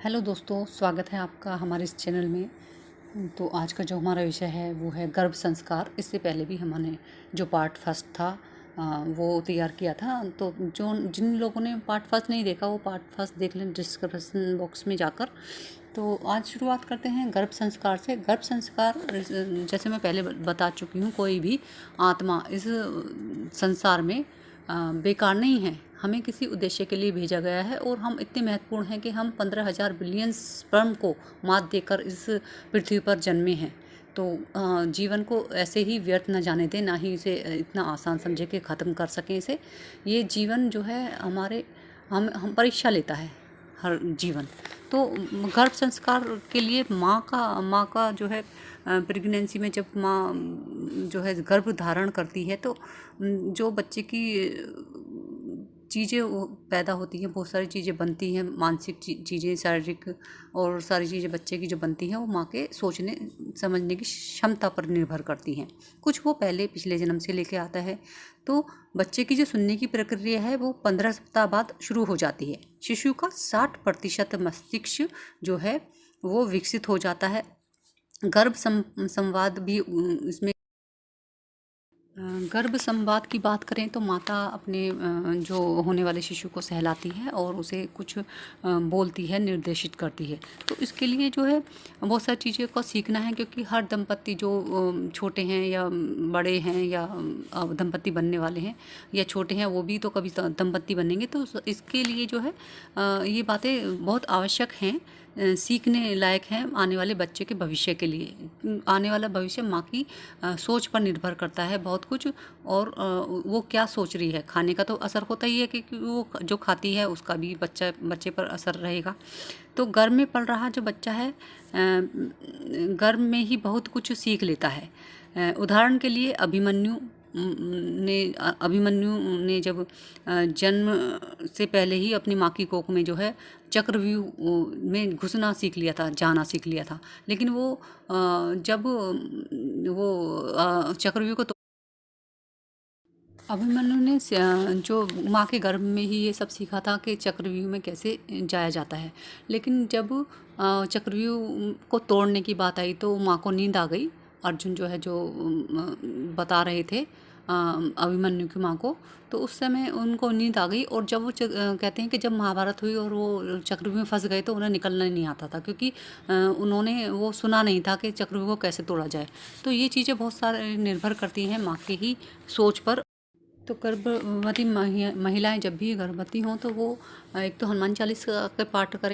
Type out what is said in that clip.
Hello दोस्तों, स्वागत है आपका हमारे इस चैनल में। तो आज का जो हमारा विषय है वो है गर्भ संस्कार। इससे पहले भी हमने जो पार्ट फर्स्ट था वो तैयार किया था। तो जो जिन लोगों ने पार्ट फर्स्ट नहीं देखा वो पार्ट फर्स्ट देख लें डिस्क्रिप्शन बॉक्स में जाकर। तो आज शुरुआत करते हैं गर्भ संस्कार से। गर्भ संस्कार जैसे मैं पहले बता चुकी हूँ, कोई भी आत्मा इस संसार में बेकार नहीं है। हमें किसी उद्देश्य के लिए भेजा गया है और हम इतने महत्वपूर्ण हैं कि हम 15,000 बिलियन स्पर्म को मात देकर इस पृथ्वी पर जन्मे हैं। तो जीवन को ऐसे ही व्यर्थ न जाने दें, ना ही इसे इतना आसान समझे कि ख़त्म कर सकें इसे। ये जीवन जो है हमारे हम परीक्षा लेता है हर जीवन। तो गर्भ संस्कार के लिए माँ का जो है प्रेगनेंसी में जब माँ जो है गर्भ धारण करती है तो जो बच्चे की चीज़ें पैदा होती हैं, बहुत सारी चीज़ें बनती हैं, मानसिक चीज़ें, शारीरिक और सारी चीज़ें बच्चे की जो बनती हैं वो माँ के सोचने समझने की क्षमता पर निर्भर करती हैं। कुछ वो पहले पिछले जन्म से लेके आता है। तो बच्चे की जो सुनने की प्रक्रिया है वो 15 सप्ताह बाद शुरू हो जाती है। शिशु का 60% मस्तिष्क जो है वो विकसित हो जाता है। गर्भ संवाद भी इसमें गर्भ संवाद की बात करें तो माता अपने जो होने वाले शिशु को सहलाती है और उसे कुछ बोलती है, निर्देशित करती है। तो इसके लिए जो है बहुत सारी चीज़ों को सीखना है, क्योंकि हर दंपत्ति जो छोटे हैं या बड़े हैं या दंपत्ति बनने वाले हैं या छोटे हैं, वो भी तो कभी दंपत्ति बनेंगे। तो इसके लिए जो है ये बातें बहुत आवश्यक हैं, सीखने लायक हैं आने वाले बच्चे के भविष्य के लिए। आने वाला भविष्य माँ की सोच पर निर्भर करता है बहुत कुछ, और वो क्या सोच रही है। खाने का तो असर होता ही है कि वो जो खाती है उसका भी बच्चे पर असर रहेगा। तो गर्भ में पल रहा जो बच्चा है गर्भ में ही बहुत कुछ सीख लेता है। उदाहरण के लिए अभिमन्यु ने जब जन्म से पहले ही अपनी माँ की कोख में जो है चक्रव्यूह में घुसना सीख लिया था, जाना सीख लिया था। लेकिन वो जब वो चक्रव्यूह को अभिमन्यु ने जो माँ के गर्भ में ही ये सब सीखा था कि चक्रव्यूह में कैसे जाया जाता है। लेकिन जब चक्रव्यूह को तोड़ने की बात आई तो माँ को नींद आ गई। अर्जुन जो है जो बता रहे थे अभिमन्यु की माँ को, तो उस समय उनको नींद आ गई। और जब वो कहते हैं कि जब महाभारत हुई और वो चक्रव्यूह में फंस गए तो उन्हें निकलना नहीं आता था, क्योंकि उन्होंने वो सुना नहीं था कि चक्रव्यूह को कैसे तोड़ा जाए। तो ये चीज़ें बहुत सारे निर्भर करती हैं माँ की ही सोच पर। तो गर्भवती महिलाएं जब भी गर्भवती हों तो वो एक तो हनुमान चालीसा के पाठ करें,